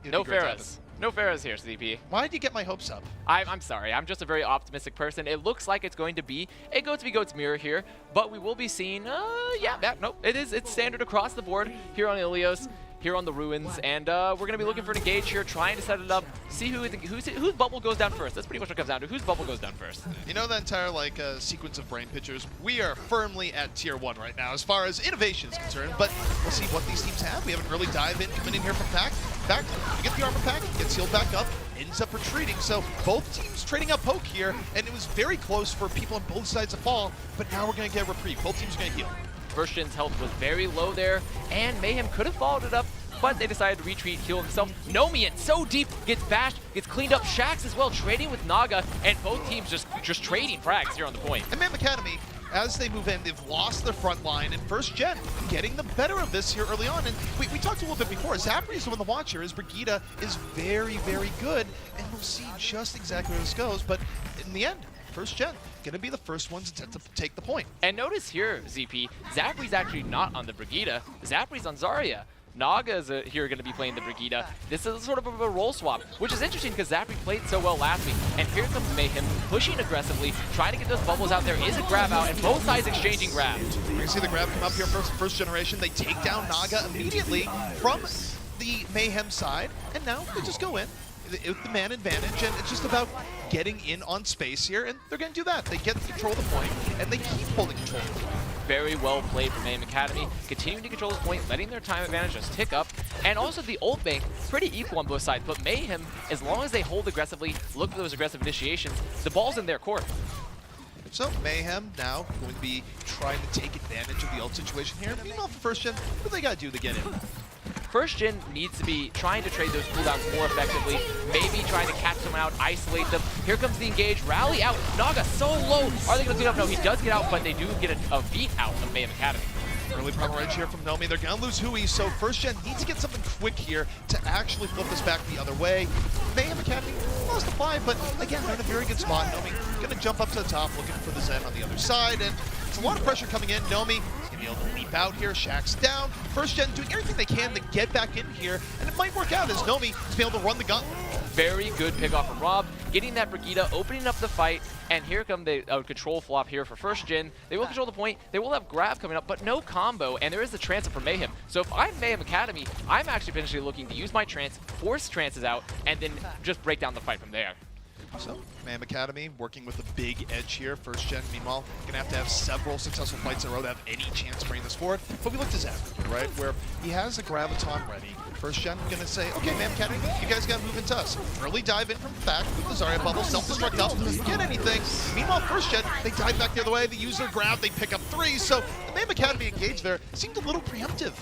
No Pharahs. No Pharahs here, CP. Why did you get my hopes up? I'm sorry. I'm just a very optimistic person. It looks like it's going to be a goats mirror here, but we will be seeing, nope. It's standard across the board here on Ilios, here on the Ruins, and we're going to be looking for an engage here, trying to set it up, see whose bubble goes down first. That's pretty much what it comes down to. Whose bubble goes down first? You know, the entire sequence of brain pictures, we are firmly at tier 1 right now as far as innovation is concerned, but we'll see what these teams have. We haven't really dived in, coming in here from pack. You get the armor pack, gets healed back up, ends up retreating, so both teams trading up poke here, and it was very close for people on both sides to fall, but now we're going to get a reprieve. Both teams are going to heal. First Gen's health was very low there, and Mayhem could have followed it up, but they decided to retreat, heal himself. Nomian so deep, gets bashed, gets cleaned up. Shax as well, trading with Naga, and both teams just trading frags here on the point. And Mayhem Academy, as they move in, they've lost their front line, and First Gen getting the better of this here early on. And we talked a little bit before, Zapri is the one to watch here, as Brigida is very, very good, and we'll see just exactly where this goes, but in the end, First Gen going to be the first ones to take the point. And notice here, ZP, Zapri's actually not on the Brigida, Zapri's on Zarya. Naga is here going to be playing the Brigida. This is sort of a role swap, which is interesting because Zapri played so well last week. And here comes Mayhem pushing aggressively, trying to get those bubbles out. There is a grab out, and both sides exchanging grabs. You can see the grab come up here first generation. They take down Naga immediately from the Mayhem side, and now they just go in with the man advantage, and it's just about getting in on space here, and they're going to do that. They get to control the point, and they keep holding control of the point. Very well played from Mayhem Academy, continuing to control this point, letting their time advantage just tick up, and also the ult bank, pretty equal on both sides, but Mayhem, as long as they hold aggressively, look for those aggressive initiations, the ball's in their court. So Mayhem now going to be trying to take advantage of the ult situation here. Meanwhile, for First Gen, what do they got to do to get in? First Gen needs to be trying to trade those cooldowns more effectively, maybe trying to catch someone out, isolate them. Here comes the engage, rally out. Naga so low. Are they going to clean up? No, he does get out, but they do get a beat out of Mayhem Academy. Early promo range here from Nomi. They're going to lose Hui, so First Gen needs to get something quick here to actually flip this back the other way. Mayhem Academy lost the 5, but again, they're in a very good spot. Nomi going to jump up to the top, looking for the Zen on the other side, and it's a lot of pressure coming in. Nomi is going to be able to leap out here. Shax's down. First Gen doing everything they can to get back in here, and it might work out as Nomi is able to run the gauntlet. Very good pick off from Rob, getting that Brigida, opening up the fight, and here come the control flop here for First Gen. They will control the point, they will have grab coming up, but no combo, and there is the transfer for Mayhem. So if I'm Mayhem Academy, I'm actually potentially looking to use my trance, force trances out, and then just break down the fight from there. So, Mayhem Academy working with a big edge here. First Gen, meanwhile, going to have several successful fights in a row to have any chance to bring this forward. But we look to Zapri, right, where he has a Graviton ready. First Gen going to say, okay, Mayhem Academy, you guys got to move into us. Early dive in from back with the Zarya bubble, self-destruct up, doesn't get anything. Meanwhile, First Gen, they dive back the other way, they use their grab, they pick up 3. So the Mayhem Academy engage there seemed a little preemptive.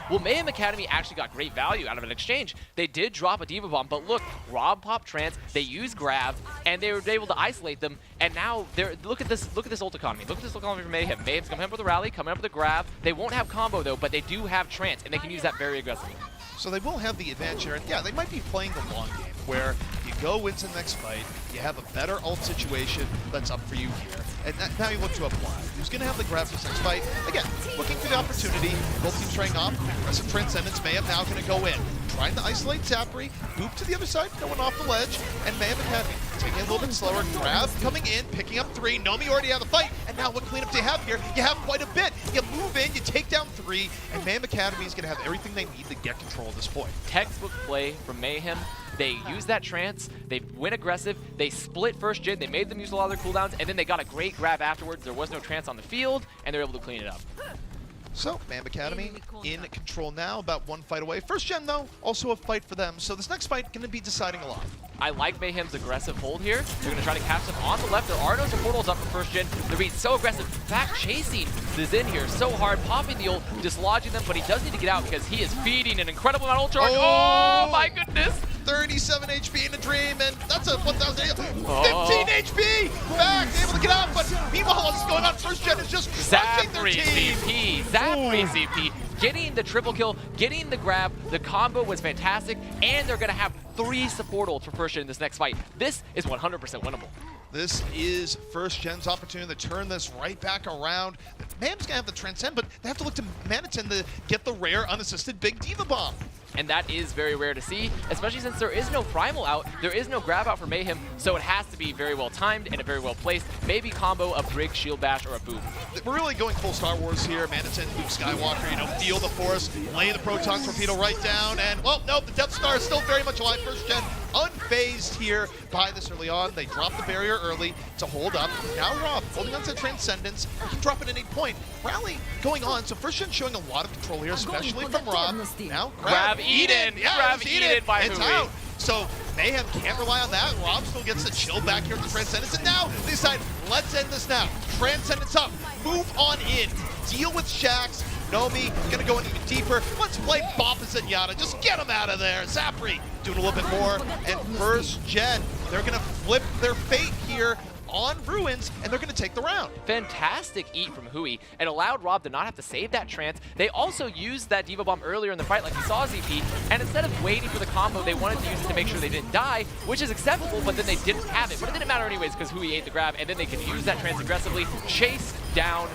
Well, Mayhem Academy actually got great value out of an exchange. They did drop a Diva Bomb, but look, Rob popped trance, they used grab, and they were able to isolate them, and now look at this ult economy. Look at this ult economy from Mayhem. Mayhem's coming up with a rally, coming up with a grab. They won't have combo though, but they do have trance, and they can use that very aggressively. So they will have the advantage here, and yeah, they might be playing the long game, where you go into the next fight, you have a better ult situation that's up for you here, and now you look to apply. Who's going to have the grab for this next fight? Again, looking for the opportunity, both teams trying off, aggressive Transcendence, Mayhem now going to go in. Trying to isolate Zapri, Boop to the other side, going off the ledge, and Mayhem Academy taking it a little bit slower, grab coming in, picking up 3, Nomi already had the fight, and now what cleanup do you have here? You have quite a bit. You move in, you take down 3, and Mayhem Academy is going to have everything they need to get control at this point. Textbook play from Mayhem. They use that trance, they went aggressive, they split First Gen, they made them use a lot of their cooldowns, and then they got a great grab afterwards. There was no trance on the field, and they're able to clean it up. So, Mayhem Academy in control now, about 1 fight away. First Gen, though, also a fight for them. So this next fight going to be deciding a lot. I like Mayhem's aggressive hold here. They're going to try to catch them on the left. There are no supportals up for First Gen. They're being so aggressive. Back chasing the Zen here so hard, popping the ult, dislodging them, but he does need to get out because he is feeding an incredible amount of ult charge. Oh my goodness! 37 HP in a dream, and that's a 1,000, 15 HP! Back, able to get out, but meanwhile, what's going on? First Gen is just crushing their team. Zapri ZP, getting the triple kill, getting the grab, the combo was fantastic, and they're gonna have 3 support ults for First Gen in this next fight. This is 100% winnable. This is First Gen's opportunity to turn this right back around. Mayhem's gonna have to transcend, but they have to look to Manitin to get the rare unassisted big Diva Bomb. And that is very rare to see, especially since there is no Primal out, there is no grab out for Mayhem, so it has to be very well timed and very well placed. Maybe combo a Brig, Shield Bash, or a Boom. We're really going full Star Wars here. Manitin, Luke Skywalker, you know, feel the Force, lay the Proton Torpedo right down, and, well, no, the Death Star is still very much alive. First Gen unfazed here by this early on. They drop the barrier early to hold up. Now Rob holding on to Transcendence. He can drop it at any point. Rally going on, so First Gen showing a lot of control here, especially from Rob. Now grab Eden. Yeah, grab Eden by it's Hui. out. So Mayhem can't rely on that. Rob still gets the chill back here with the Transcendence. And now they decide, let's end this now. Transcendence up. Move on in. Deal with Shax. Nomi gonna go in even deeper. Let's play Boopasaurus. Just get him out of there. Zapri doing a little bit more. And First Gen, they're gonna flip their fate here on Ruins, and they're going to take the round. Fantastic eat from Hui. It allowed Rob to not have to save that trance. They also used that Diva Bomb earlier in the fight like we saw ZP, and instead of waiting for the combo, they wanted to use it to make sure they didn't die, which is acceptable, but then they didn't have it. But it didn't matter anyways because Hui ate the grab, and then they could use that trance aggressively, chase down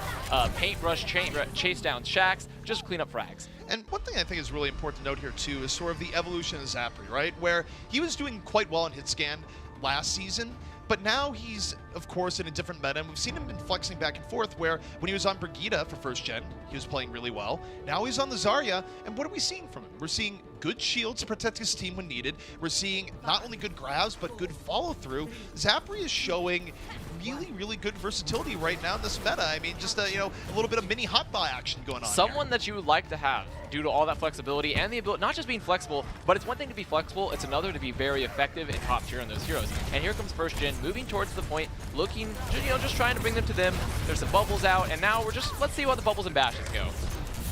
Paintbrush, chase down Shax, just clean up frags. And one thing I think is really important to note here too is sort of the evolution of Zapri, right? Where he was doing quite well in hit scan last season, but now he's, of course, in a different meta, and we've seen him been flexing back and forth, where when he was on Brigitte for First Gen, he was playing really well. Now he's on the Zarya, and what are we seeing from him? We're seeing good shields to protect his team when needed. We're seeing not only good grabs, but good follow-through. Zapri is showing really, really good versatility right now in this meta. I mean, just a little bit of mini hotbar action going on. Someone that you would like to have due to all that flexibility and the ability, not just being flexible, but it's one thing to be flexible, it's another to be very effective and top tier on those heroes. And here comes First Gen, moving towards the point, looking, just trying to bring them to them. There's some bubbles out, and now let's see how the bubbles and bashes go.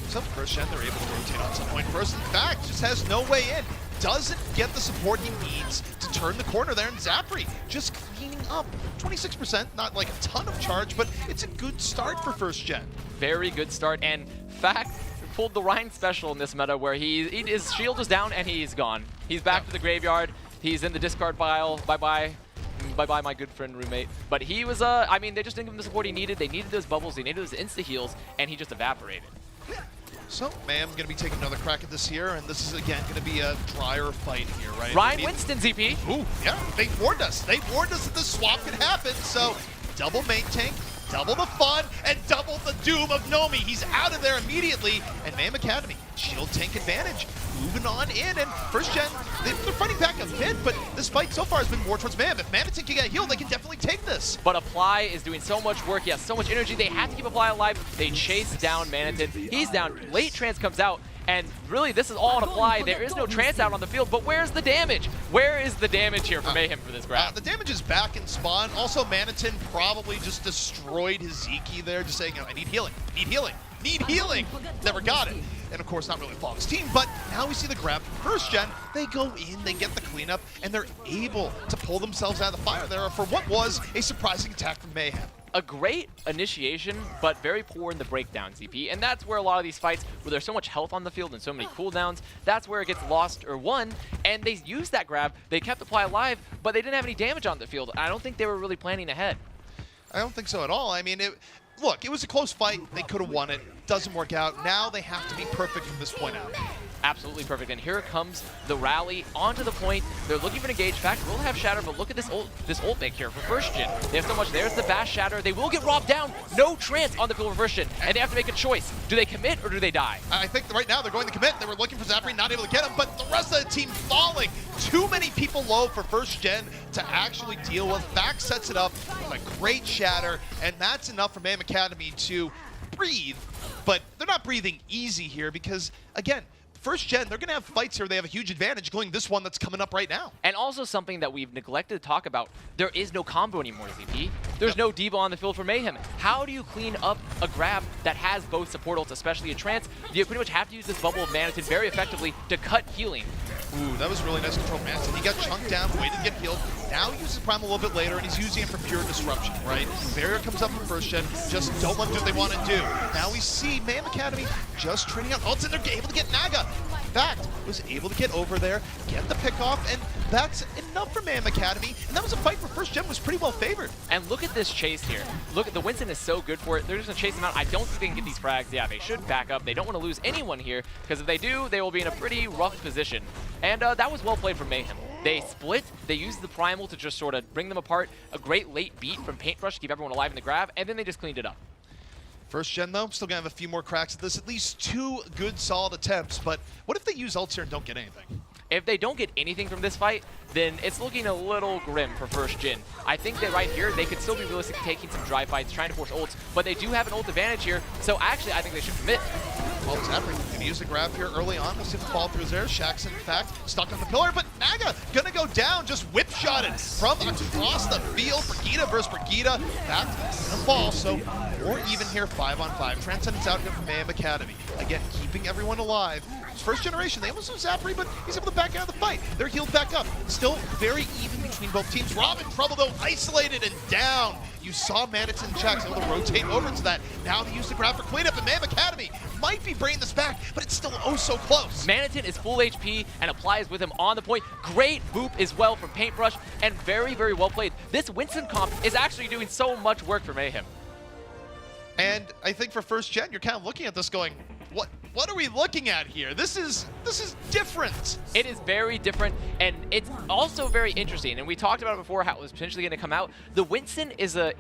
So First Gen, they're able to rotate on some point. First, in fact, just has no way in. Doesn't get the support he needs to turn the corner there, and Zapri just cleaning up. 26%, not like a ton of charge, but it's a good start for First Gen. Very good start, and Fact pulled the Rhine special in this meta where his shield is down and he's gone. He's back to the graveyard. He's in the discard pile. Bye-bye. Bye-bye, my good friend roommate. But he was, I mean, they just didn't give him the support he needed. They needed those bubbles. They needed those insta-heals, and he just evaporated. So, Mayhem going to be taking another crack at this here, and this is, again, going to be a drier fight here, right? Ryan Winston, ZP. Ooh, yeah, they warned us. They warned us that this swap could happen, so double main tank, double the fun, and double the doom of Nomi. He's out of there immediately, and Mayhem Academy, shield tank advantage, moving on in, and First Gen, they're fighting back a bit, but this fight so far has been more towards Mayhem. If Manitin can get healed, they can definitely take this. But Apply is doing so much work. He has so much energy. They have to keep Apply alive. They chase down Manitin. He's down. Late trance comes out, and really this is all on Apply. There is no trance out on the field, but where's the damage? Where is the damage here for Mayhem for this grab? The damage is back in spawn. Also, Manitin probably just destroyed his Zeki there, just saying, I need healing, need healing, need healing. Never got it. And of course, not really follow his team, but now we see the grab from First Gen. They go in, they get the cleanup, and they're able to pull themselves out of the fire there for what was a surprising attack from Mayhem. A great initiation, but very poor in the breakdown, ZP. And that's where a lot of these fights, where there's so much health on the field and so many cooldowns, that's where it gets lost or won. And they used that grab, they kept Apply alive, but they didn't have any damage on the field. I don't think they were really planning ahead. I don't think so at all. I mean, look, it was a close fight. They could have won it. Doesn't work out. Now they have to be perfect from this point out. Absolutely perfect. And here comes the rally onto the point. They're looking for an engage. Fact, will have Shatter, but look at this ult bank here for First Gen. They have so much. There's the Bash Shatter. They will get robbed down. No trance on the field for First Gen. And they have to make a choice. Do they commit or do they die? I think right now they're going to commit. They were looking for Zapri, not able to get him, but the rest of the team falling. Too many people low for First Gen to actually deal with. Fact sets it up with a great Shatter, and that's enough for Mayhem Academy to breathe. But they're not breathing easy here because, again, First Gen, they're going to have fights here. They have a huge advantage going this one that's coming up right now. And also something that we've neglected to talk about, there is no combo anymore, ZP. There's no Diva on the field for Mayhem. How do you clean up a grab that has both support ults, especially a trance? You pretty much have to use this bubble of Manitin very effectively to cut healing. Ooh, that was really nice control, Manitin. He got chunked down, waited to get healed. Now he uses Prime a little bit later, and he's using it for pure disruption, right? Barrier comes up from First Gen, just don't let them do what they want to do. Now we see Mayhem Academy just trading out ults, and they're able to get Naga. fact, was able to get over there, get the pick off, and that's enough for Mayhem Academy. And that was a fight where first gen was pretty well favored. And look at this chase here. Look, the Winston is so good for it. They're just going to chase him out. I don't think they can get these frags. Yeah, they should back up. They don't want to lose anyone here, because if they do, they will be in a pretty rough position. And that was well played from Mayhem. They split, they used the Primal to just sort of bring them apart. A great late beat from Paintbrush to keep everyone alive in the grab, and then they just cleaned it up. First gen, though, still going to have a few more cracks at this. At least 2 good, solid attempts. But what if they use ults here and don't get anything? If they don't get anything from this fight, then it's looking a little grim for first gen. I think that right here, they could still be realistic taking some dry fights, trying to force ults, but they do have an ult advantage here, so actually I think they should commit. Well, it's happening. Going to use the grab here early on. We'll see if the fall through is there. Shaxx, in fact, stuck on the pillar, but Naga going to go down, just whip-shotted from across the field. Brigitte versus Brigitte. That's going to fall, so more even here, 5-on-5. Transcendence out here from Mayhem Academy. Again, keeping everyone alive. First generation, they almost lose Zachary, but he's able to back out of the fight. They're healed back up. Still very even between both teams. Rob in trouble, though, isolated and down. You saw Manatee and Jax able to rotate over to that. Now they use the grab for cleanup, and Mayhem Academy might be bringing this back, but it's still oh so close. Manatee is full HP and applies with him on the point. Great boop as well from Paintbrush, and very, very well played. This Winston comp is actually doing so much work for Mayhem. And I think for first gen, you're kind of looking at this going, what are we looking at here? This is different. It is very different, and it's also very interesting. And we talked about it before, how it was potentially going to come out. The Winston as a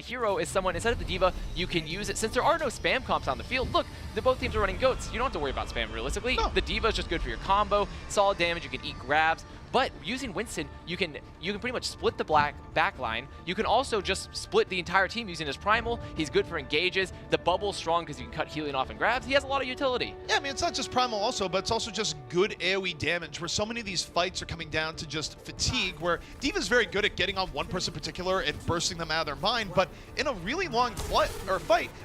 hero, is someone, instead of the D.Va, you can use it. Since there are no spam comps on the field, look, both teams are running goats. You don't have to worry about spam realistically. No. The D.Va is just good for your combo, solid damage, you can eat grabs. But using Winston, you can pretty much split the back line. You can also just split the entire team using his Primal. He's good for engages. The bubble's strong because you can cut healing off and grabs. He has a lot of utility. Yeah, I mean, it's not just Primal also, but it's also just good AoE damage, where so many of these fights are coming down to just fatigue, where D.Va's very good at getting on one person in particular and bursting them out of their mind, but in a really long fight, where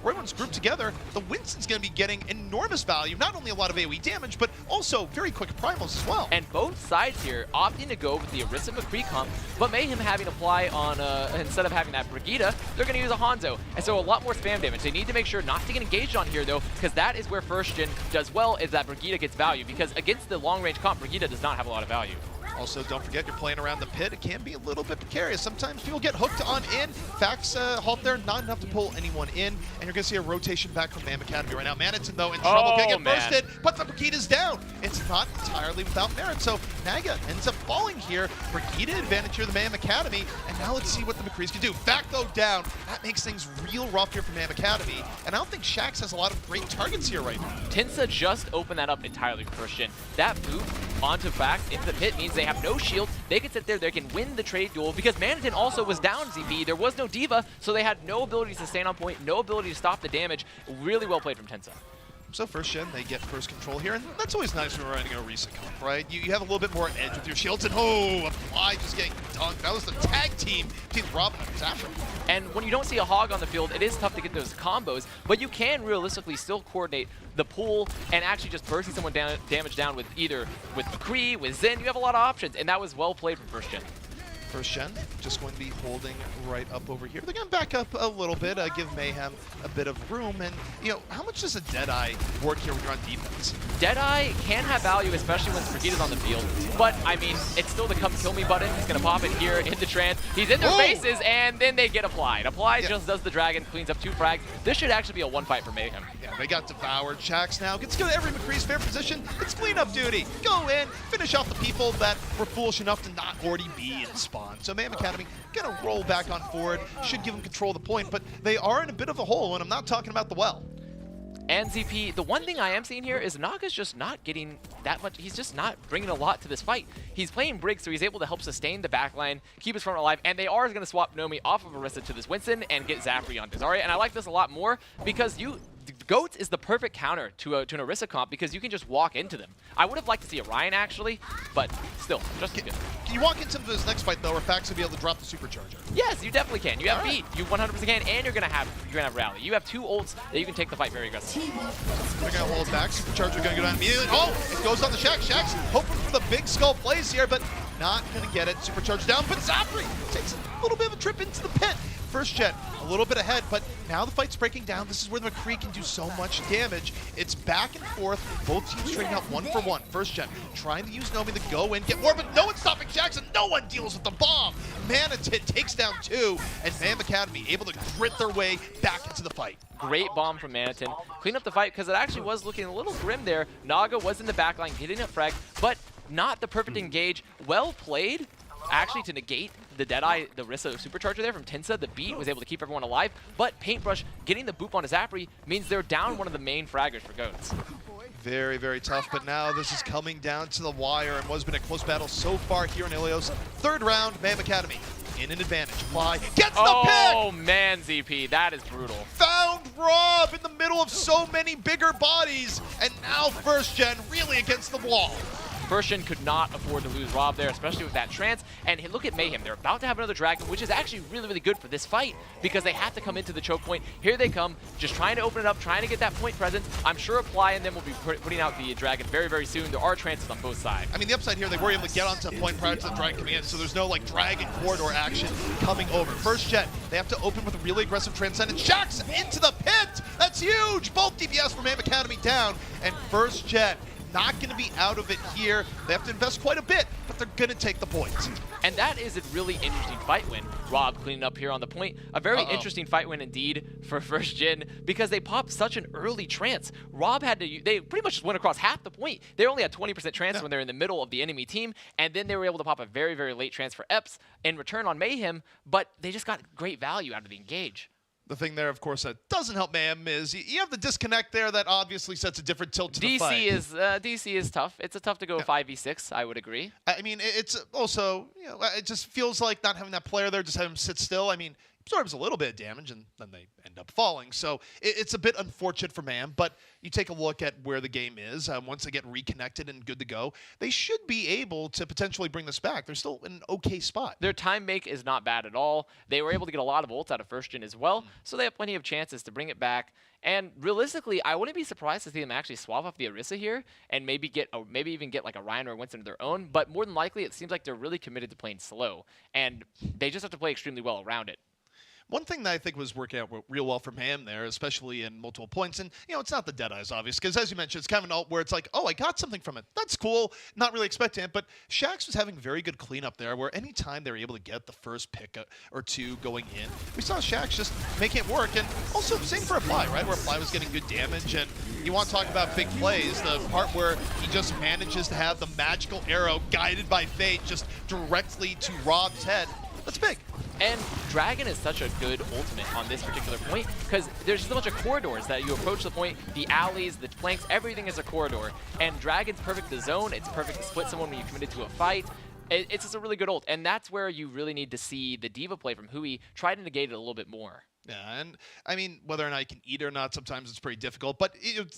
everyone's grouped together, the Winston's going to be getting enormous value, not only a lot of AoE damage, but also very quick Primals as well. And both sides here opting to go with the Orisa McCree comp, but Mayhem having apply on, instead of having that Brigitte, they're going to use a Hanzo. And so a lot more spam damage. They need to make sure not to get engaged on here, though, because that is where first gen does well, is that Brigitte gets value, because against the long-range comp, Brigitte does not have a lot of value. Also, don't forget, you're playing around the pit. It can be a little bit precarious. Sometimes people get hooked on in. Facts halt there, not enough to pull anyone in. And you're going to see a rotation back from Mayhem Academy right now. Manatee, though, in trouble. Going to get bursted, but the Brigitte is down. It's not entirely without merit. So Naga ends up falling here. Brigitte advantage here, the Mayhem Academy. And now let's see what the McCrees can do. Back, though, down. That makes things real rough here for Mayhem Academy. And I don't think Shaxx has a lot of great targets here right now. Tensa just opened that up entirely for first gen. That boot onto Facts into the pit means they have no shield. They can sit there, they can win the trade duel, because Manatee also was down ZP. There was no D.Va, so they had no ability to stand on point, no ability to stop the damage. Really well played from Tensa. So first gen, they get first control here, and that's always nice when we're running a Orisa comp, right? You have a little bit more edge with your shields, and Apply just getting dunked. That was the tag team between Robin and Zafra. And when you don't see a hog on the field, it is tough to get those combos, but you can realistically still coordinate the pool and actually just bursting someone damage down with either with McCree, with Zen. You have a lot of options, and that was well played from first gen. First gen just going to be holding right up over here. They're going to back up a little bit, give Mayhem a bit of room. And, you know, how much does a Deadeye work here when you're on defense? Deadeye can have value, especially when Brigitte's on the field. But, I mean, it's still the come kill me button. He's going to pop it here into Trance. He's in their faces, and then they get applied. Applied just does the dragon, cleans up 2 frags. This should actually be a 1-fight for Mayhem. Yeah, they got devoured. Shaxx now gets to go to every McCree's fair position. It's cleanup duty. Go in, finish off the people that were foolish enough to not already be in spawn. So Mayhem Academy gonna roll back on forward, should give them control of the point, but they are in a bit of a hole, and I'm not talking about the well. And ZP, the one thing I am seeing here is Naga's just not getting that much. He's just not bringing a lot to this fight. He's playing Briggs, so he's able to help sustain the backline, keep his front alive, and they are going to swap Nomi off of Orisa to this Winston and get Zafri on Zarya. And I like this a lot more because Goats is the perfect counter to an Orisa comp because you can just walk into them. I would have liked to see a Ryan actually, but still, just as good. Can you walk into this next fight though, where Fax will be able to drop the supercharger? Yes, you definitely can. You have beat, you 100% can, and you're gonna have rally. You have 2 ults that you can take the fight very aggressively. They're gonna hold back. Supercharger gonna go down immediately. Oh, it goes on the Shaxx. Shaxx hoping for the big skull plays here, but not gonna get it. Supercharger down, but Zafri takes a little bit of a trip into the pit. First Gen a little bit ahead, but now the fight's breaking down. This is where the McCree can do so much damage. It's back and forth. Both teams trading out 1-for-1. First Gen trying to use Nomi to go in, get more, but no one's stopping Jackson. No one deals with the bomb. Manatit takes down 2, and Mayhem Academy able to grit their way back into the fight. Great bomb from Manatin. Clean up the fight because it actually was looking a little grim there. Naga was in the backline getting a frag, but not the perfect engage. Well played, actually, to negate the Deadeye, the Rissa supercharger there from Tinsa. The beat was able to keep everyone alive, but Paintbrush getting the boop on his Apri means they're down one of the main fraggers for Goats. Very, very tough, but now this is coming down to the wire and what's been a close battle so far here in Ilios. Third round, Mayhem Academy in an advantage. Fly gets the pick! Oh man, ZP, that is brutal. Found Rob in the middle of so many bigger bodies, and now First Gen really against the wall. First Gen could not afford to lose Rob there, especially with that trance. And look at Mayhem. They're about to have another Dragon, which is actually really, really good for this fight because they have to come into the choke point. Here they come, just trying to open it up, trying to get that point presence. I'm sure Apply and them will be putting out the Dragon very, very soon. There are trances on both sides. I mean, the upside here, they were able to get onto the point prior to the Dragon coming in, so there's no like Dragon corridor action coming over. First Gen, they have to open with a really aggressive Transcendent. Shax into the pit! That's huge! Both DPS from Mayhem Academy down, and First Gen not going to be out of it here. They have to invest quite a bit, but they're going to take the points. And that is a really interesting fight win. Rob cleaning up here on the point. A very interesting fight win indeed for First Gen because they popped such an early trance. Rob had to, they pretty much just went across half the point. They only had 20% trance when they're in the middle of the enemy team, and then they were able to pop a very, very late trance for Eps in return on Mayhem, but they just got great value out of the engage. The thing there, of course, that doesn't help Mayhem is you have the disconnect there that obviously sets a different tilt to the fight. DC is tough. It's a tough to go 5v6, I would agree. I mean, it's also, you know, it just feels like not having that player there, just having him sit still. I mean, absorbs a little bit of damage, and then they end up falling. So it's a bit unfortunate for Mayhem, but you take a look at where the game is. Once they get reconnected and good to go, they should be able to potentially bring this back. They're still in an okay spot. Their time make is not bad at all. They were able to get a lot of ults out of First Gen as well, so they have plenty of chances to bring it back. And realistically, I wouldn't be surprised to see them actually swap off the Orisa here and maybe even get like a Ryan or a Winston of their own. But more than likely, it seems like they're really committed to playing slow, and they just have to play extremely well around it. One thing that I think was working out real well for Mayhem there, especially in multiple points, and, you know, it's not the Deadeyes, obvious, because as you mentioned, it's kind of an ult where it's like, oh, I got something from it. That's cool. Not really expecting it, but Shax was having very good cleanup there, where anytime they were able to get the first pick or two going in, we saw Shax just making it work, and also same for Apply, right, where Apply was getting good damage, and you want to talk about big plays, the part where he just manages to have the magical arrow guided by fate just directly to Rob's head. That's big. And Dragon is such a good ultimate on this particular point because there's just a bunch of corridors that you approach the point, the alleys, the flanks, everything is a corridor. And Dragon's perfect to zone, it's perfect to split someone when you're committed to a fight. It's just a really good ult, and that's where you really need to see the Diva play from Hui try to negate it a little bit more. Yeah, and I mean, whether or not you can eat it or not, sometimes it's pretty difficult, but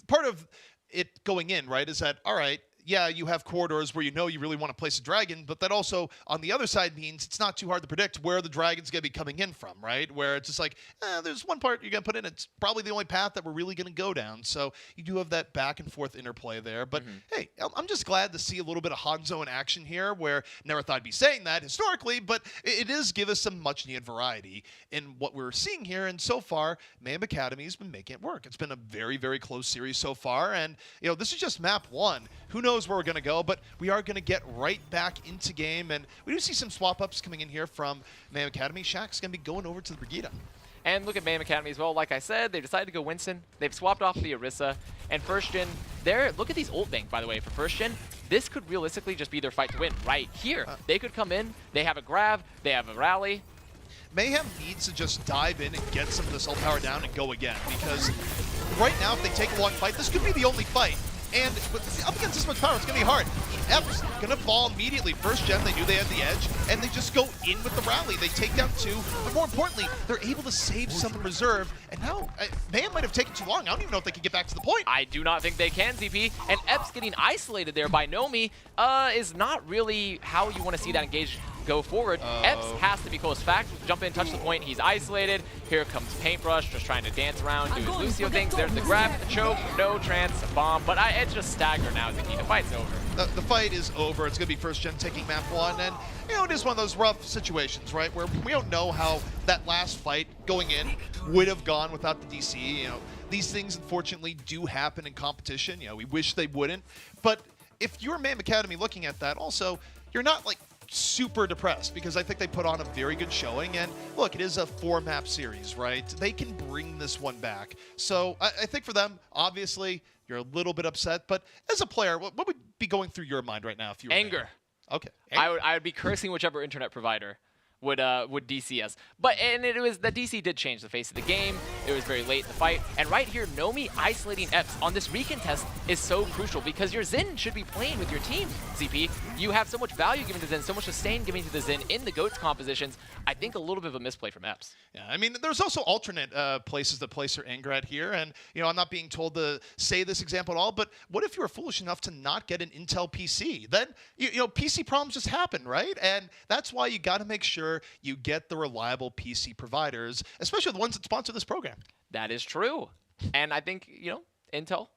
part of it going in, right, is that, all right, yeah, you have corridors where you know you really want to place a dragon, but that also, on the other side, means it's not too hard to predict where the dragon's going to be coming in from, right? Where it's just like, there's one part you're going to put in, it's probably the only path that we're really going to go down. So you do have that back and forth interplay there. But hey, I'm just glad to see a little bit of Hanzo in action here, where never thought I'd be saying that historically, but it does give us some much-needed variety in what we're seeing here. And so far, Mayhem Academy's been making it work. It's been a very, very close series so far. And, you know, this is just map one. Who knows where we're going to go, but we are going to get right back into game, and we do see some swap-ups coming in here from Mayhem Academy. Shaq's going to be going over to the Brigida. And look at Mayhem Academy as well. Like I said, they decided to go Winston. They've swapped off the Orisa, and First Gen, look at these ult bank, by the way, for First Gen. This could realistically just be their fight to win right here. They could come in, they have a grab, they have a rally. Mayhem needs to just dive in and get some of this ult power down and go again, because right now, if they take a long fight, this could be the only fight. And up against this much power, it's going to be hard. F's going to fall immediately. First Gen, they knew they had the edge, and they just go in with the rally. They take down two, but more importantly, they're able to save some in reserve. And now, Mayhem might have taken too long. I don't even know if they can get back to the point. I do not think they can, ZP. And Epps getting isolated there by Nomi is not really how you want to see that engage go forward. Epps has to be close. Fact, jump in, touch the point. He's isolated. Here comes Paintbrush, just trying to dance around, do his Lucio things. There's the grab, the choke, no trance, bomb. But it's just stagger now, Ziki. The fight's over. The fight is over. It's going to be first gen taking map 1. And, you know, it is one of those rough situations, right, where we don't know how that last fight going in would have gone without the DC. You know, these things, unfortunately, do happen in competition. You know, we wish they wouldn't. But if you're Mayhem Academy looking at that, also, you're not, like, super depressed because I think they put on a very good showing. And look, it is a 4-map series, right? They can bring this one back. So I think for them, obviously, you're a little bit upset. But as a player, what would be going through your mind right now if you were Anger. Okay. I would be cursing whichever internet provider would DC us. But it was the DC did change the face of the game. It was very late in the fight. And right here, Nomi isolating Epps on this recontest is so crucial because your Xin should be playing with your team, ZP. You have so much value given to Xin, so much sustain given to the Xin in the GOATS compositions. I think a little bit of a misplay from Epps. Yeah, I mean, there's also alternate places to place your anger at here. And, you know, I'm not being told to say this example at all, but what if you were foolish enough to not get an Intel PC? Then, you know, PC problems just happen, right? And that's why you got to make sure you get the reliable PC providers, especially the ones that sponsor this program. That is true. And I think, you know, Intel,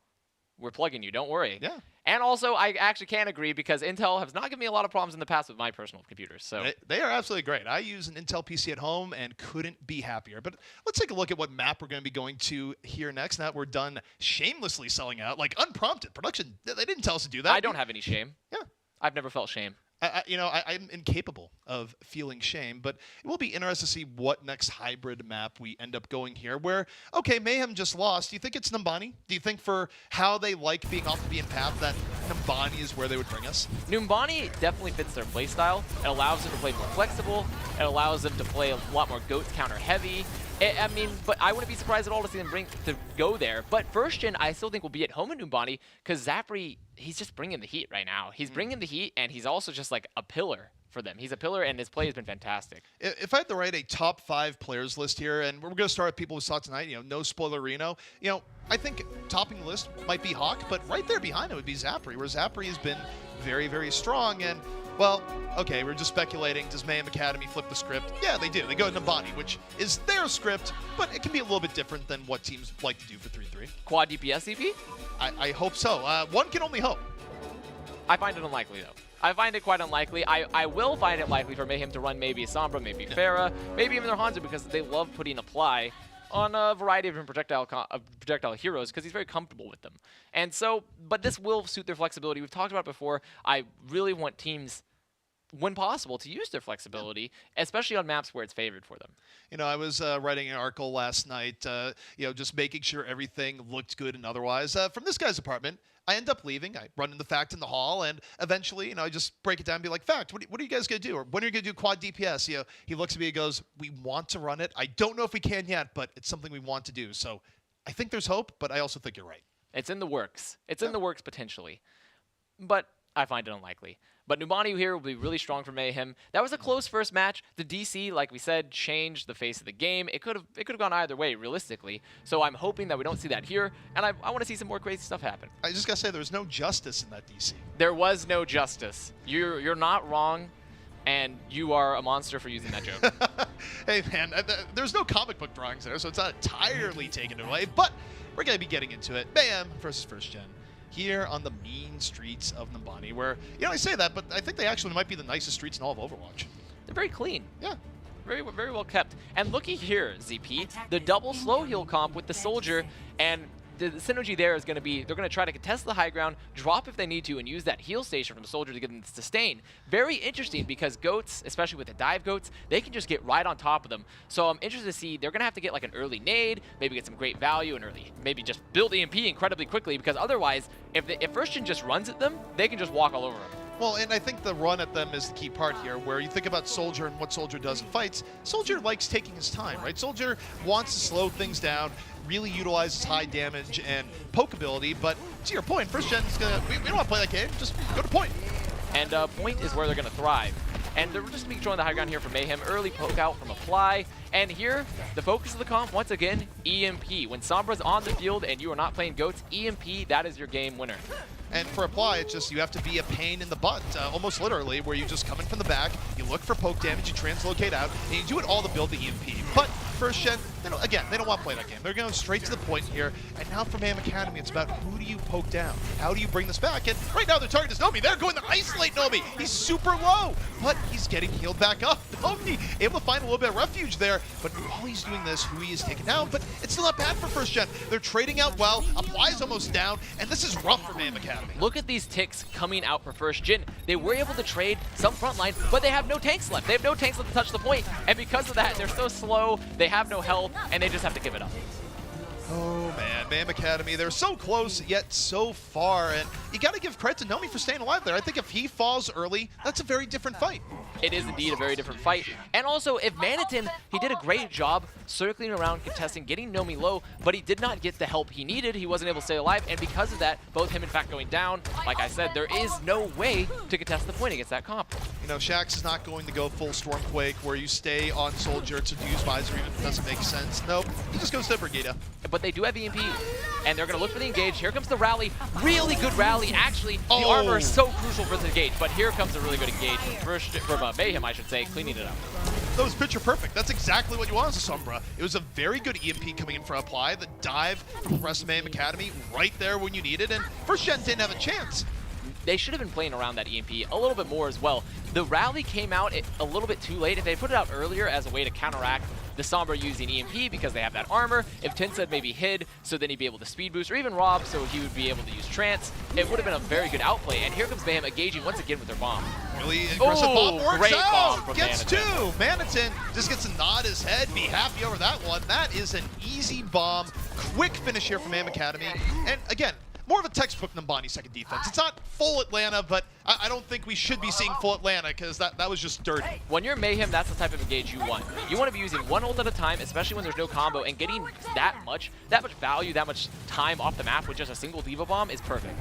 we're plugging you, don't worry. Yeah. And also, I actually can agree because Intel has not given me a lot of problems in the past with my personal computers. So they are absolutely great. I use an Intel PC at home and couldn't be happier. But let's take a look at what map we're going to be going to here next. Now that we're done shamelessly selling out, like unprompted. Production, they didn't tell us to do that. I don't have any shame. Yeah. I've never felt shame. I'm incapable of feeling shame, but it will be interesting to see what next hybrid map we end up going here where, okay, Mayhem just lost. Do you think it's Numbani? Do you think for how they like being off the beaten path that Numbani is where they would bring us? Numbani definitely fits their playstyle. It allows them to play more flexible. It allows them to play a lot more GOATS counter heavy. I mean, but I wouldn't be surprised at all to see them go there. But first gen, I still think will be at home in Numbani because Zafri, he's just bringing the heat right now. He's bringing the heat, and he's also just like a pillar for them. He's a pillar, and his play has been fantastic. If I had to write a top 5 players list here, and we're going to start with people we saw tonight, you know, no spoilerino, you know, I think topping the list might be Hawk, but right there behind it would be Zafri, where Zafri has been very, very strong. And, well, okay, we're just speculating. Does Mayhem Academy flip the script? Yeah, they do. They go to Numbani, which is their script, but it can be a little bit different than what teams like to do for 3-3. Quad DPS EP? I hope so. One can only hope. I find it unlikely, though. I find it quite unlikely. I will find it likely for Mayhem to run maybe Sombra, maybe Pharah, maybe even their Hanzo because they love putting Apply on a variety of different projectile heroes because he's very comfortable with them. And so, but this will suit their flexibility. We've talked about it before. I really want teams, when possible, to use their flexibility, especially on maps where it's favored for them. You know, I was writing an article last night, you know, just making sure everything looked good and otherwise. From this guy's apartment, I end up leaving. I run into Fact in the hall, and eventually, you know, I just break it down and be like, Fact, what are you guys going to do? Or when are you going to do quad DPS? You know, he looks at me and goes, we want to run it. I don't know if we can yet, but it's something we want to do. So I think there's hope, but I also think you're right. It's in the works. It's in the works potentially. But I find it unlikely. But Numbani here will be really strong for Mayhem. That was a close first match. The DC, like we said, changed the face of the game. It could have gone either way, realistically. So I'm hoping that we don't see that here, and I want to see some more crazy stuff happen. I just got to say, there's no justice in that DC. There was no justice. You're not wrong, and you are a monster for using that joke. Hey, man, there's no comic book drawings there, so it's not entirely taken away, but we're going to be getting into it. Mayhem versus first gen. Here on the mean streets of Numbani, where, you know, I say that, but I think they actually might be the nicest streets in all of Overwatch. They're very clean. Yeah. Very, very well kept. And looky here, ZP, the double slow heal comp with the soldier, and the synergy there is going to be, they're going to try to contest the high ground, drop if they need to, and use that heal station from the soldier to get them to sustain. Very interesting because GOATs, especially with the dive GOATs, they can just get right on top of them. So I'm interested to see, they're going to have to get like an early nade, maybe get some great value, and early, maybe just build EMP incredibly quickly, because otherwise, if first gen just runs at them, they can just walk all over them. Well, and I think the run at them is the key part here, where you think about Soldier and what Soldier does in fights. Soldier likes taking his time, right? Soldier wants to slow things down, really utilize his high damage and poke ability, but to your point, first gen is going to, we don't want to play that game, just go to point. And point is where they're going to thrive. And they're just going to be controlling the high ground here from Mayhem. Early poke out from Apply. And here, the focus of the comp, once again, EMP. When Sombra's on the field and you are not playing GOATs, EMP, that is your game winner. And for Apply, it's just you have to be a pain in the butt, almost literally, where you just come in from the back, you look for poke damage, you translocate out, and you do it all to build the EMP. But first gen, they don't want to play that game. They're going straight to the point here. And now for Mayhem Academy, it's about who do you poke down? How do you bring this back? And right now their target is Nomi. They're going to isolate Nomi. He's super low, but he's getting healed back up. Nomi able to find a little bit of refuge there, but while he's doing this, Hui is taken down, but it's still not bad for first gen. They're trading out well. Apply is almost down, and this is rough for Mayhem Academy. Look at these ticks coming out for first gen. They were able to trade some frontline, but they have no tanks left. They have no tanks left to touch the point, and because of that, they're so slow, they have no health, and they just have to give it up. Oh man, Mayhem Academy, they're so close yet so far, and you gotta give credit to Nomi for staying alive there. I think if he falls early, that's a very different fight. It is indeed a very different fight. And also, if Manitin, he did a great job circling around, contesting, getting Nomi low, but he did not get the help he needed. He wasn't able to stay alive, and because of that, both him and Feng going down, like I said, there is no way to contest the point against that comp. You know, Shaxx is not going to go full Stormquake where you stay on Soldier to use Visor even if it doesn't make sense. Nope, he just goes to Brigida. But they do have EMP, and they're going to look for the engage. Here comes the rally. Really good rally. Actually, the armor is so crucial for the engage, but here comes a really good engage from Mayhem, I should say, cleaning it up. That was picture perfect. That's exactly what you want as a Sombra. It was a very good EMP coming in for Apply. The dive from the rest of Mayhem Academy right there when you need it, and first gen didn't have a chance. They should have been playing around that EMP a little bit more as well. The rally came out a little bit too late. If they put it out earlier as a way to counteract the Sombra using EMP because they have that armor, if Tinsed maybe hid so then he'd be able to speed boost, or even Rob so he would be able to use Trance, it would have been a very good outplay. And here comes Mayhem engaging once again with their bomb. Really aggressive bomb works great out. Bomb from Gets Manitin. two. Manitin just gets to nod his head, be happy over that one. That is an easy bomb. Quick finish here from Mayhem Academy. And again, more of a textbook Numbani second defense. It's not full Atlanta, but I don't think we should be seeing full Atlanta because that was just dirty. When you're Mayhem, that's the type of engage you want. You want to be using one ult at a time, especially when there's no combo, and getting that much value, that much time off the map with just a single Diva Bomb is perfect.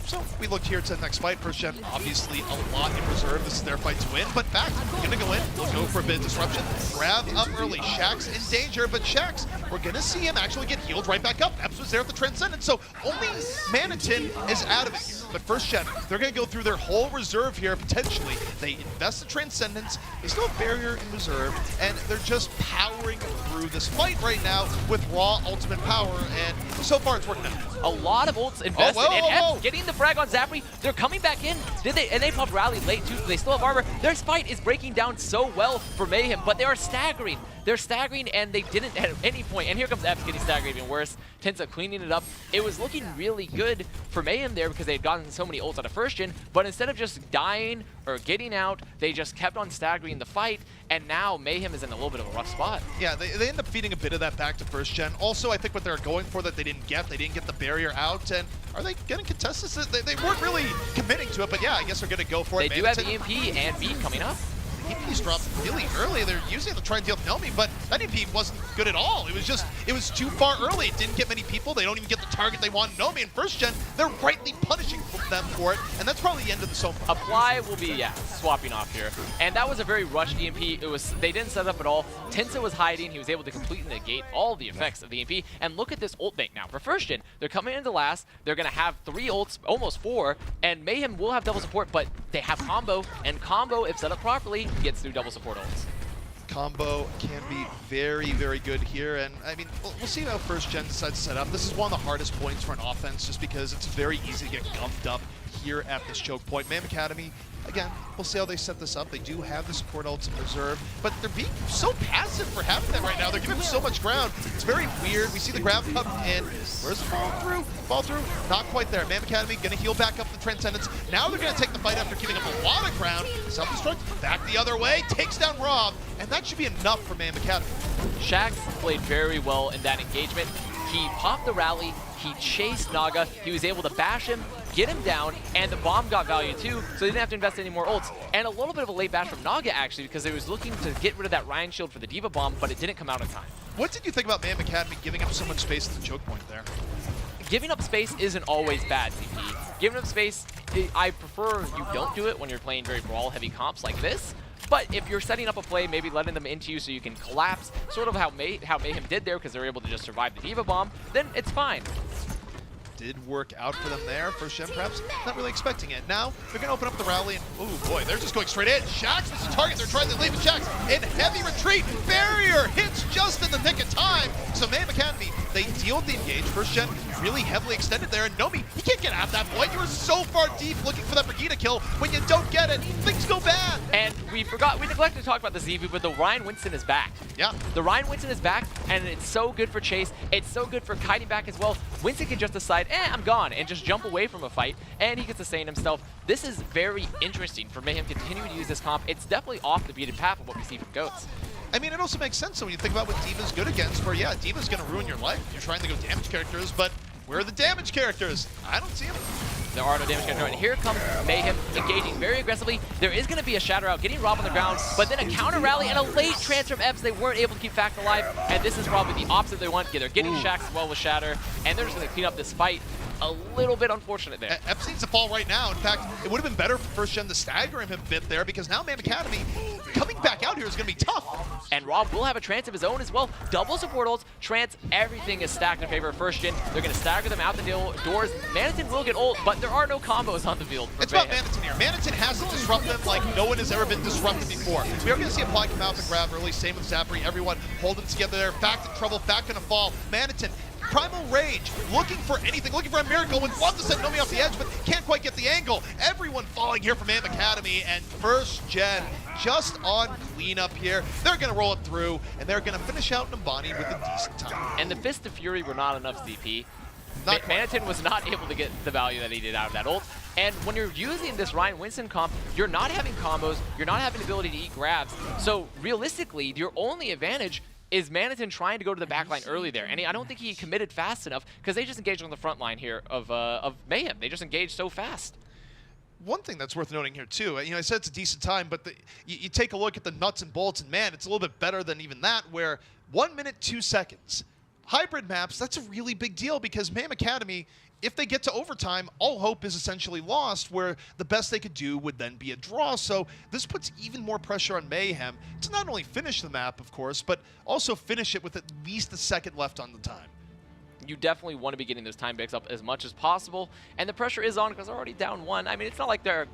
So we looked here to the next fight. First gen, obviously a lot in reserve. This is their fight to win. But back, gonna go in. We'll go for a bit of disruption. Grab up early. Shaxx in danger, but Shaxx, we're gonna see him actually get healed right back up. Epps was there at the Transcendence, so only Manitin is out of it here. But first gen, they're gonna go through their whole reserve here potentially. They invest in Transcendence. They still have Barrier in reserve, and they're just powering through this fight right now with raw ultimate power. And so far, it's working out. A lot of ults invested, and Epps getting the frag on Zapri. They're coming back in. And they popped rally late too, so they still have armor. Their fight is breaking down so well for Mayhem, but they are staggering. They're staggering, and they didn't at any point. And here comes Epps getting staggered even worse. Tensa cleaning it up. It was looking really good for Mayhem there because they had gotten so many ults out of first gen, but instead of just dying or getting out, they just kept on staggering the fight, and now Mayhem is in a little bit of a rough spot. Yeah, they end up feeding a bit of that back to first gen. Also, I think what they're going for that they didn't get the barrier out, and are they getting contestants? They weren't really committing to it, but yeah, I guess they're going to go for it. They do have EMP and beat coming up. EMP's dropped really early. They're using it to try and deal with Nomi, but that EMP wasn't good at all. It was too far early. It didn't get many people. They don't even get the target they want. Nomi in first gen, they're rightly punishing them for it, and that's probably the end of the Soma. Apply will be, swapping off here. And that was a very rushed EMP. They didn't set it up at all. Tensa was hiding. He was able to completely negate all the effects of the EMP. And look at this ult bank now. For first gen, they're coming into last. They're going to have 3 ults, almost 4, and Mayhem will have double support, but they have combo, and combo, if set up properly, gets through double support ults. Combo can be very, very good here, and I mean, we'll see how first gen decides to set up. This is one of the hardest points for an offense just because it's very easy to get gummed up here at this choke point. Mayhem Academy, again, we'll see how they set this up. They do have the support ults in reserve, but they're being so passive for having that right now. They're giving so much ground. It's very weird. We see the grab come in. Where's the fall through? Fall through? Not quite there. Mayhem Academy gonna heal back up the Transcendence. Now they're gonna take the fight after giving up a lot of ground. Self-destruct, back the other way, takes down Rob, and that should be enough for Mayhem Academy. Shaxx played very well in that engagement. He popped the rally, he chased Naga, he was able to bash him, get him down, and the bomb got value too, so they didn't have to invest any more ults. And a little bit of a late bash from Naga actually, because they was looking to get rid of that Ryan shield for the Diva Bomb, but it didn't come out in time. What did you think about Mayhem Academy giving up so much space at the choke point there? Giving up space isn't always bad, CP. Giving up space, I prefer you don't do it when you're playing very brawl-heavy comps like this. But if you're setting up a play, maybe letting them into you so you can collapse, sort of how Mayhem did there because they were able to just survive the Diva Bomb, then it's fine. did work out for them there. First gen, perhaps not really expecting it. Now, they're going to open up the rally, and oh boy, they're just going straight in. Shax is the target. They're trying to leave Shax in heavy retreat. Barrier hits just in the nick of time. So Mayhem Academy, they deal with the engage. First gen really heavily extended there, and Nomi, he can't get out that point. You were so far deep looking for that Brigitte kill. When you don't get it, things go bad. And we neglected to talk about the ZV, but the Ryan Winston is back. Yeah. The Ryan Winston is back, and it's so good for Chase. It's so good for kiting back as well. Winston can just decide, I'm gone, and just jump away from a fight, and he can sustain himself. This is very interesting for Mayhem continuing to use this comp. It's definitely off the beaten path of what we see from GOATs. I mean, it also makes sense when you think about what D.Va's good against, where, yeah, D.Va's going to ruin your life. You're trying to go damage characters, but where are the damage characters? I don't see them. There are no damage characters. And here comes Mayhem engaging very aggressively. There is going to be a shatter out, getting Rob on the ground, but then a counter rally and a late transfer from Evs. They weren't able to keep Fact alive, and this is probably the opposite they want. They're getting Shax as well with Shatter, and they're just going to clean up this fight. A little bit unfortunate there. Epps needs to fall right now. In fact, it would have been better for First Gen to stagger him a bit there, because now Mayhem Academy coming back out here is going to be tough. And Rob will have a trance of his own as well. Double support ults, trance, everything is stacked in favor of First Gen. They're going to stagger them out the doors. Manitin will get ult, but there are no combos on the field. It's about Manitin here. Manitin has to disrupt them like no one has ever been disrupted before. We are going to see a Apply come out and grab early. Same with Zapri. Everyone holding together there. Fact in trouble. Fact going to fall. Manitin, Primal Rage, looking for anything, looking for a miracle, would love to send Nomi off the edge, but can't quite get the angle. Everyone falling here from Mayhem Academy, and First Gen just on cleanup here. They're going to roll it through, and they're going to finish out Numbani with a decent time. And the Fist of Fury were not enough CP. Manitin was not able to get the value that he did out of that ult. And when you're using this Ryan Winston comp, you're not having combos, you're not having the ability to eat grabs. So realistically, your only advantage is Manitin trying to go to the backline early there. And I don't think he committed fast enough, because they just engaged on the front line here of Mayhem. They just engaged so fast. One thing that's worth noting here too, I said it's a decent time, but you take a look at the nuts and bolts, and man, it's a little bit better than even that, where 1 minute, 2 seconds. Hybrid maps, that's a really big deal, because Mayhem Academy, if they get to overtime, all hope is essentially lost, where the best they could do would then be a draw. So this puts even more pressure on Mayhem to not only finish the map, of course, but also finish it with at least a second left on the time. You definitely want to be getting those time breaks up as much as possible, and the pressure is on because they're already down 1. I mean, it's not like they're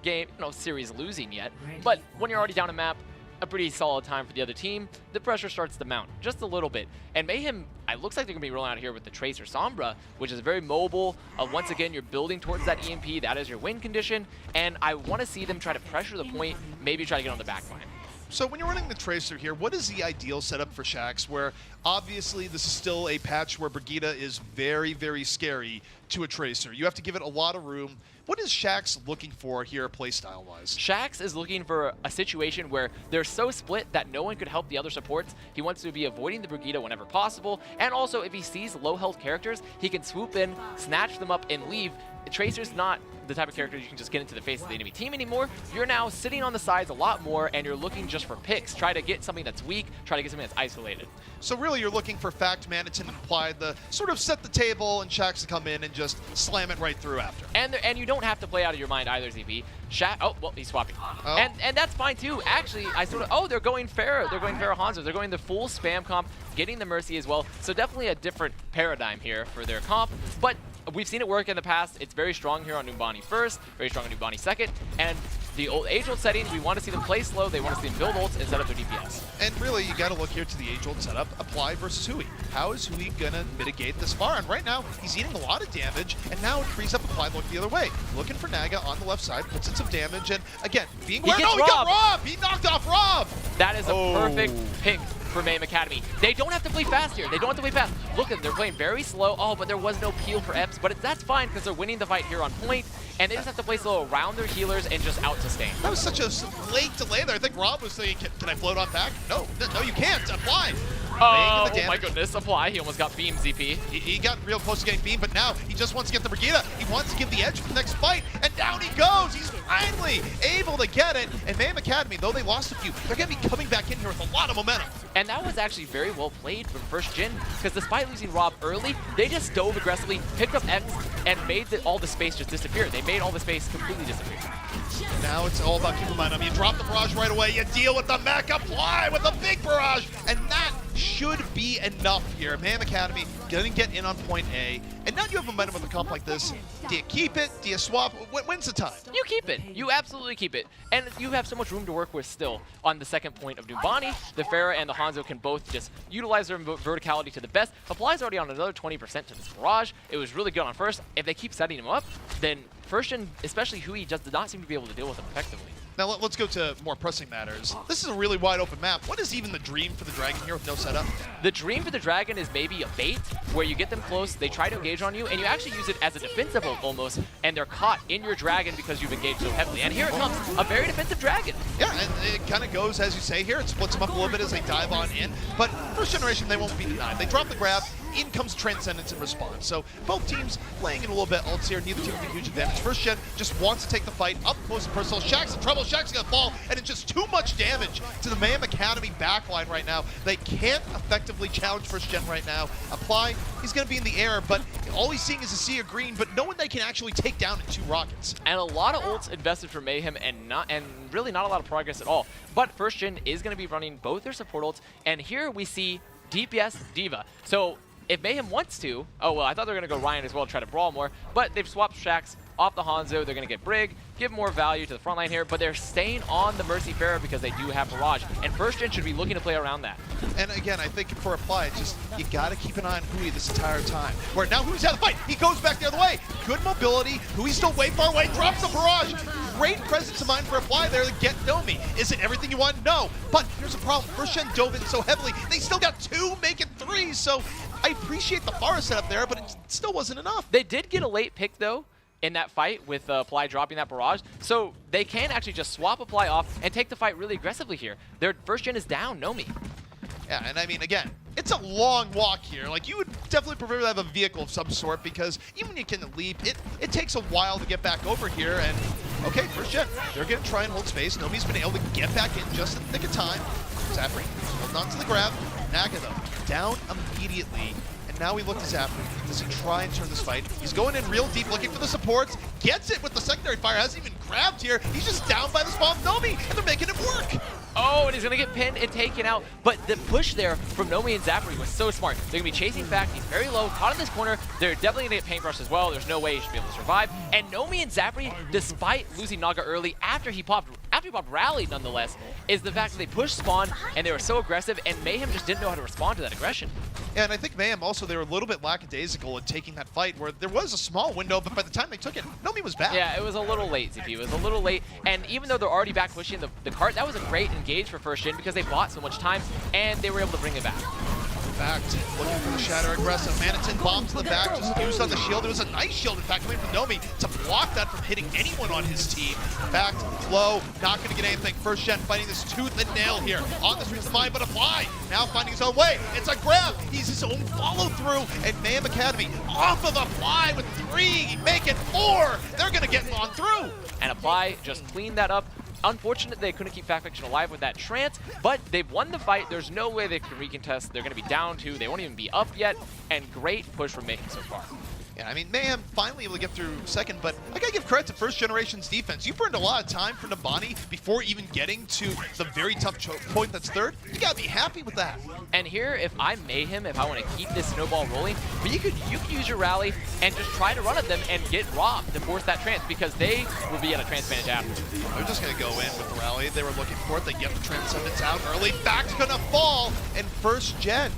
series losing yet, but when you're already down a map, a pretty solid time for the other team, the pressure starts to mount just a little bit. And Mayhem, it looks like they're going to be rolling out here with the Tracer Sombra, which is very mobile. Once again, you're building towards that EMP. That is your win condition. And I want to see them try to pressure the point, maybe try to get on the back line. So when you're running the Tracer here, what is the ideal setup for Shax, where obviously this is still a patch where Brigitte is very, very scary to a Tracer. You have to give it a lot of room. What is Shax looking for here playstyle-wise? Shax is looking for a situation where they're so split that no one could help the other supports. He wants to be avoiding the Brigitte whenever possible, and also if he sees low-health characters, he can swoop in, snatch them up, and leave. Tracer's not the type of character you can just get into the face of the enemy team anymore. You're now sitting on the sides a lot more, and you're looking just for picks. Try to get something that's weak, try to get something that's isolated. So really you're looking for Fact, Manitin, and Apply the sort of set the table, and Shax to come in and just slam it right through after. And you don't have to play out of your mind either, ZB. Oh, well, he's swapping. Oh. And that's fine too. Actually, they're going Pharah. They're going Pharah Hanzo. They're going the full spam comp, getting the Mercy as well. So definitely a different paradigm here for their comp. But we've seen it work in the past. It's very strong here on Numbani first, very strong on Numbani second, and the age-old setting, we want to see them play slow, they want to see them build ults and set up their DPS. And really, you got to look here to the age-old setup, Apply versus Hui. How is Hui going to mitigate this far? And right now, he's eating a lot of damage, and now it frees up Apply look the other way. Looking for Naga on the left side, puts in some damage, and again, being aware, he got Rob! He knocked off Rob! That is a perfect pick for Mayhem Academy. They don't have to play fast here. They don't have to play fast. Look at them, they're playing very slow. Oh, but there was no peel for Epps, but that's fine because they're winning the fight here on point, and they just have to play slow around their healers and just out-sustain. That was such a late delay there. I think Rob was saying, can I float on back? No, you can't. Apply. Oh my goodness, Apply. He almost got beamed, ZP. He got real close to getting beamed, but now he just wants to get the Brigitte. He wants to give the edge for the next fight, and down he goes. He's finally able to get it. And Mayhem Academy, though they lost a few, they're going to be coming back in here with a lot of momentum. And that was actually very well played from First Gen, because despite losing Rob early, they just dove aggressively, picked up X, and made all the space just disappear. They made all the space completely disappear. Now it's all about keeping momentum. You drop the barrage right away, you deal with the mech, Apply with a big barrage, and that should be enough here. Mayhem Academy gonna get in on point A, and now you have momentum with a comp like this. Do you keep it? Do you swap? When's the time? You keep it. You absolutely keep it. And you have so much room to work with still on the second point of Numbani. The Pharah and the Hanzo can both just utilize their verticality to the best. Apply's already on another 20% to this barrage. It was really good on first. If they keep setting him up, then first gen, especially Hui, just did not seem to be able to deal with him effectively. Now let's go to more pressing matters. This is a really wide open map. What is even the dream for the Dragon here with no setup? The dream for the Dragon is maybe a bait where you get them close, they try to engage on you, and you actually use it as a defensive ult almost, and they're caught in your Dragon because you've engaged so heavily. And here it comes, a very defensive Dragon. Yeah, and it kind of goes as you say here. It splits them up a little bit as they dive on in. But first generation, they won't be denied. They drop the grab. In comes Transcendence in response. So both teams playing in a little bit ults here. Neither team with a huge advantage. First gen just wants to take the fight up close and personal. Shaq's in trouble. Shaq's gonna fall, and it's just too much damage to the Mayhem Academy backline right now. They can't effectively challenge first gen right now. Apply, he's gonna be in the air, but all he's seeing is a sea of green, but no one they can actually take down in 2 rockets. And a lot of ults invested for Mayhem and really not a lot of progress at all. But first gen is gonna be running both their support ults, and here we see DPS Diva. So if Mayhem wants to, oh well, I thought they were going to go Ryan as well to try to brawl more, but they've swapped Shax off the Hanzo. They're going to get Brig, give more value to the front line here, but they're staying on the Mercy Pharah because they do have Barrage, and first gen should be looking to play around that. And again, I think for Apply, it's just, you got to keep an eye on Hui this entire time. Where now Hui's out of the fight, he goes back the other way. Good mobility, Hui's still way far away, drops the Barrage. Great presence of mind for Apply there to get Nomi. Is it everything you want? No. But here's the problem, first gen dove in so heavily, they still got 2, make it 3, so I appreciate the Pharah setup there, but it still wasn't enough. They did get a late pick though in that fight with Apply dropping that Barrage, so they can actually just swap Apply off and take the fight really aggressively here. Their first gen is down, Nomi. Yeah, and I mean, again, it's a long walk here. Like, you would definitely prefer to have a vehicle of some sort because even when you can leap, it takes a while to get back over here. And, okay, first gen, they're going to try and hold space. Nomi's been able to get back in just in the nick of time. Zafri holding on to the grab. Naga, though, down immediately. And now we look to Zafri. Does he try and turn this fight? He's going in real deep, looking for the supports. Gets it with the secondary fire. Hasn't even grabbed here. He's just down by the spawn of Nomi, and they're making it work. Oh, and he's going to get pinned and taken out. But the push there from Nomi and Zafri was so smart. They're going to be chasing back. He's very low, caught in this corner. They're definitely going to get paintbrush as well. There's no way he should be able to survive. And Nomi and Zafri, despite losing Naga early, after he popped rallied nonetheless, is the fact that they pushed spawn and they were so aggressive, and Mayhem just didn't know how to respond to that aggression. Yeah, and I think Mayhem also, they were a little bit lackadaisical in taking that fight where there was a small window, but by the time they took it, Nomi was back. Yeah, it was a little late, ZP. It was a little late. And even though they're already back pushing the cart, that was a great engage for first gen because they bought so much time and they were able to bring it back. Fact, looking for the Shatter aggressive. Manitin bomb to the back, just used on the shield. It was a nice shield, in fact, coming from Nomi to block that from hitting anyone on his team. Fact, low, not going to get anything. First gen fighting this tooth and nail here. On the streets of mine, but Apply now finding his own way. It's a grab. He's his own follow through. And Mayhem Academy off of Apply with 3, make it 4. They're going to get on through. And Apply just cleaned that up. Unfortunate they couldn't keep Fact Fiction alive with that trance, but they've won the fight. There's no way they can recontest. They're going to be down 2. They won't even be up yet, and great push from Mayhem so far. Yeah, I mean, Mayhem finally able to get through second, but I gotta give credit to first generation's defense. You burned a lot of time for Numbani before even getting to the very tough point that's third. You gotta be happy with that. And here, if I'm Mayhem, if I want to keep this snowball rolling, but you could use your rally and just try to run at them and get robbed to force that trance because they will be at a trance advantage after. They're just gonna go in with the rally. They were looking for it. They get the Transcendence out early. Fact's gonna fall, and first gen.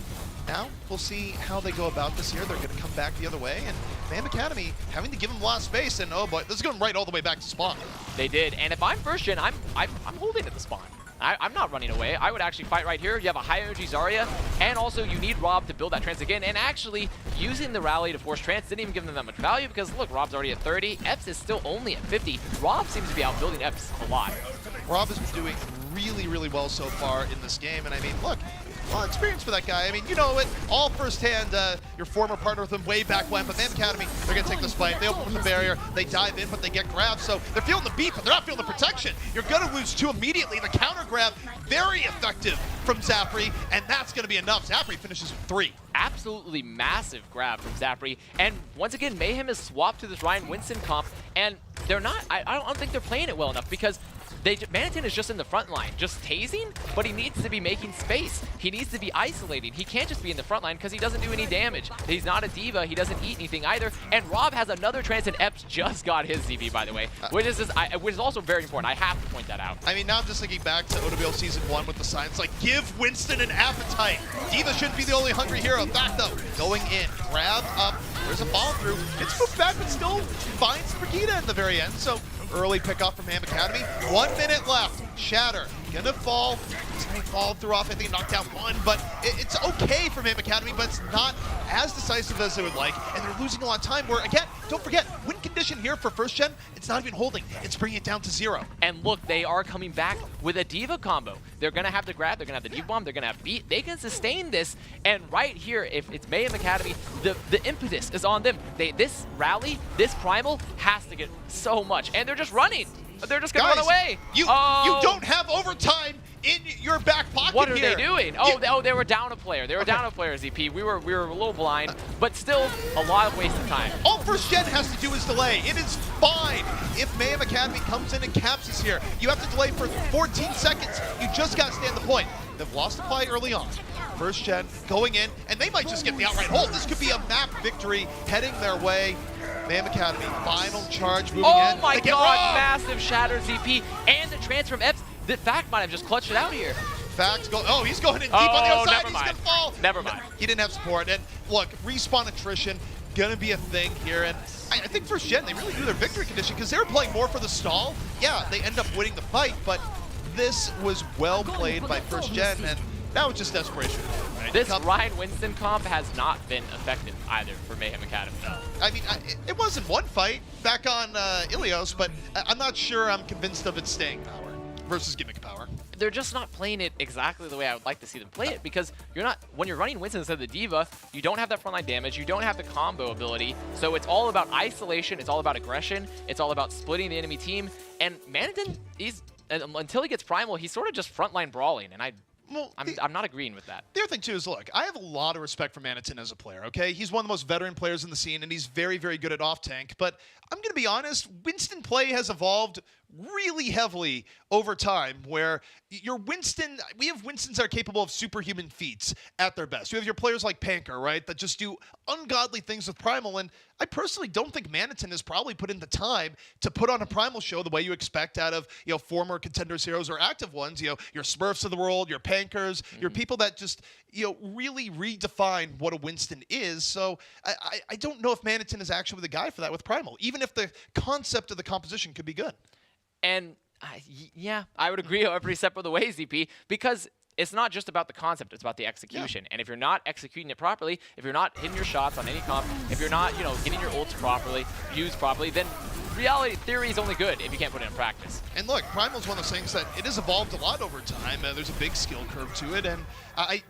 Now, we'll see how they go about this here. They're going to come back the other way, and Mayhem Academy having to give them a lot of space, and oh boy, this is going right all the way back to spawn. They did, and if I'm first gen, I'm holding at the spawn. I'm not running away. I would actually fight right here. You have a high energy Zarya, and also you need Rob to build that trance again, and actually using the rally to force trance didn't even give them that much value because look, Rob's already at 30, Epps is still only at 50. Rob seems to be outbuilding Epps a lot. Rob has been doing really, really well so far in this game, and I mean, look, a lot of experience for that guy. I mean, you know it, all firsthand, your former partner with him way back when, but Mayhem Academy, they're going to take this fight. They open with the barrier, they dive in, but they get grabbed, so they're feeling the beat, but they're not feeling the protection. You're going to lose 2 immediately. The counter grab, very effective from Zafri, and that's going to be enough. Zafri finishes with 3. Absolutely massive grab from Zafri, and once again, Mayhem is swapped to this Ryan Winston comp, and they're not, I don't think they're playing it well enough because Manitin is just in the front line, just tasing, but he needs to be making space. He needs to be isolating. He can't just be in the front line because he doesn't do any damage. He's not a diva. He doesn't eat anything either. And Rob has another trance, and Epps just got his ZP, by the way, which is also very important. I have to point that out. I mean, now I'm just thinking back to OWL Season 1 with the signs like, give Winston an appetite. Diva shouldn't be the only hungry hero. Back though, going in, grab up, there's a follow through. It's moved back, but still finds Brigida at the very end. So early pickoff from Ham Academy. 1 minute left. Shatter gonna fall. He's gonna fall through off. I think he knocked out one, but it's okay from Ham Academy, but it's not as decisive as they would like, and they're losing a lot of time. Where again, don't forget, win condition here for first gen. It's not even holding. It's bringing it down to 0. And look, they are coming back with a diva combo. They're gonna have the grab. They're gonna have the diva bomb. They're gonna have beat. They can sustain this. And right here, if it's Mayhem Academy, the impetus is on them. This rally, this primal has to get so much, and they're just running. They're just gonna run away. You don't have overtime in your back pocket. What are they doing? Oh, they were down a player. They were down a player, ZP. We were a little blind, but still a lot of wasted time. All first gen has to do is delay. It is fine if Mayhem Academy comes in and caps us here. You have to delay for 14 seconds. You just got to stand the point. They've lost the play early on. First gen going in, and they might just get the outright hold. This could be a map victory heading their way. Mayhem Academy, final charge moving in. Oh my god, massive shatter ZP, and the transfer from Epps. The Fact might have just clutched it out here. Facts go. Oh, he's going in deep on the outside. He's gonna fall. Never mind. He didn't have support. And look, respawn attrition gonna be a thing here. And I think first gen, they really knew their victory condition because they were playing more for the stall. Yeah, they end up winning the fight, but this was well played by first gen, and that was just desperation. Right? This Ryan Winston comp has not been effective either for Mayhem Academy. I mean, it was in one fight back on Ilios, but I'm not sure I'm convinced of its staying power versus gimmick power. They're just not playing it exactly the way I would like to see them play it, because when you're running Winston instead of the Diva, you don't have that frontline damage, you don't have the combo ability, so it's all about isolation, it's all about aggression, it's all about splitting the enemy team, and Manitin, until he gets Primal, he's sort of just frontline brawling, and I'm not agreeing with that. The other thing, too, is, look, I have a lot of respect for Manitin as a player, okay? He's one of the most veteran players in the scene, and he's very, very good at off-tank. But I'm going to be honest, Winston play has evolved really heavily over time, where we have Winstons that are capable of superhuman feats at their best. You have your players like Panker, right, that just do ungodly things with Primal, and I personally don't think Manitin has probably put in the time to put on a Primal show the way you expect out of, former Contenders heroes or active ones, your Smurfs of the world, your Pankers, your people that just, really redefine what a Winston is. So I don't know if Manitin is actually the guy for that with Primal, even if the concept of the composition could be good. And yeah, I would agree every step of the way, ZP, because it's not just about the concept, it's about the execution. Yeah. And if you're not executing it properly, if you're not hitting your shots on any comp, if you're not, getting your ults properly, used properly, then reality theory is only good if you can't put it in practice. And look, Primal's one of those things that it has evolved a lot over time. There's a big skill curve to it, and I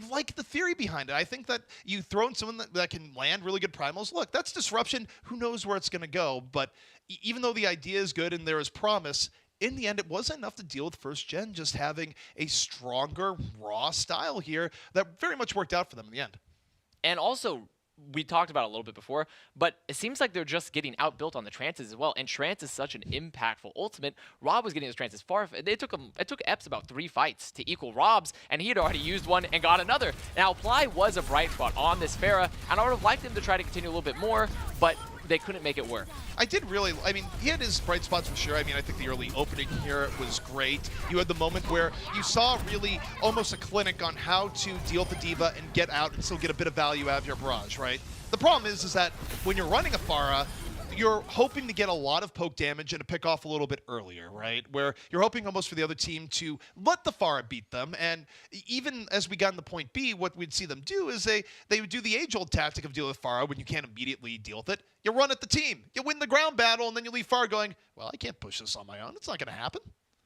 like the theory behind it. I think that you throw in someone that can land really good Primals. Look, that's disruption. Who knows where it's going to go? But even though the idea is good and there is promise, in the end, it wasn't enough to deal with first gen just having a stronger, raw style here that very much worked out for them in the end. And also, we talked about it a little bit before, but it seems like they're just getting outbuilt on the trances as well. And trance is such an impactful ultimate. Rob was getting his trances far. It took Epps about 3 fights to equal Rob's, and he had already used one and got another. Now, Ply was a bright spot on this Pharah, and I would have liked him to try to continue a little bit more, but they couldn't make it work. He had his bright spots for sure. I think the early opening here was great. You had the moment where you saw really almost a clinic on how to deal with the Diva and get out and still get a bit of value out of your barrage, right? The problem is that when you're running a Pharah, you're hoping to get a lot of poke damage and to pick off a little bit earlier, right? Where you're hoping almost for the other team to let the Pharah beat them. And even as we got into point B, what we'd see them do is they would do the age-old tactic of dealing with Pharah when you can't immediately deal with it. You run at the team. You win the ground battle, and then you leave Pharah going, well, I can't push this on my own. It's not going to happen.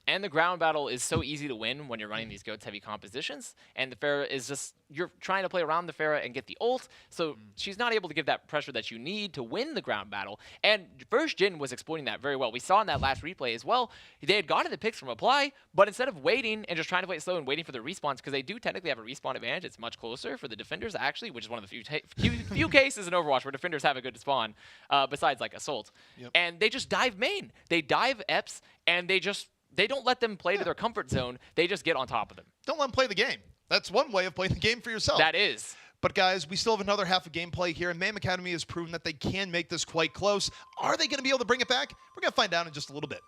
And the ground battle is so easy to win when you're running these goats-heavy compositions. And the Pharah is just, you're trying to play around the Pharah and get the ult, so she's not able to give that pressure that you need to win the ground battle. And First Gen was exploiting that very well. We saw in that last replay as well, they had gotten the picks from Apply, but instead of waiting and just trying to play it slow and waiting for the respawns, because they do technically have a respawn advantage, it's much closer for the defenders, actually, which is one of the few cases in Overwatch where defenders have a good spawn, besides like Assault. Yep. And they just dive main. They dive Eps, and they just they don't let them play to their comfort zone. They just get on top of them. Don't let them play the game. That's one way of playing the game for yourself. That is. But guys, we still have another half of gameplay here, and Mayhem Academy has proven that they can make this quite close. Are they going to be able to bring it back? We're going to find out in just a little bit.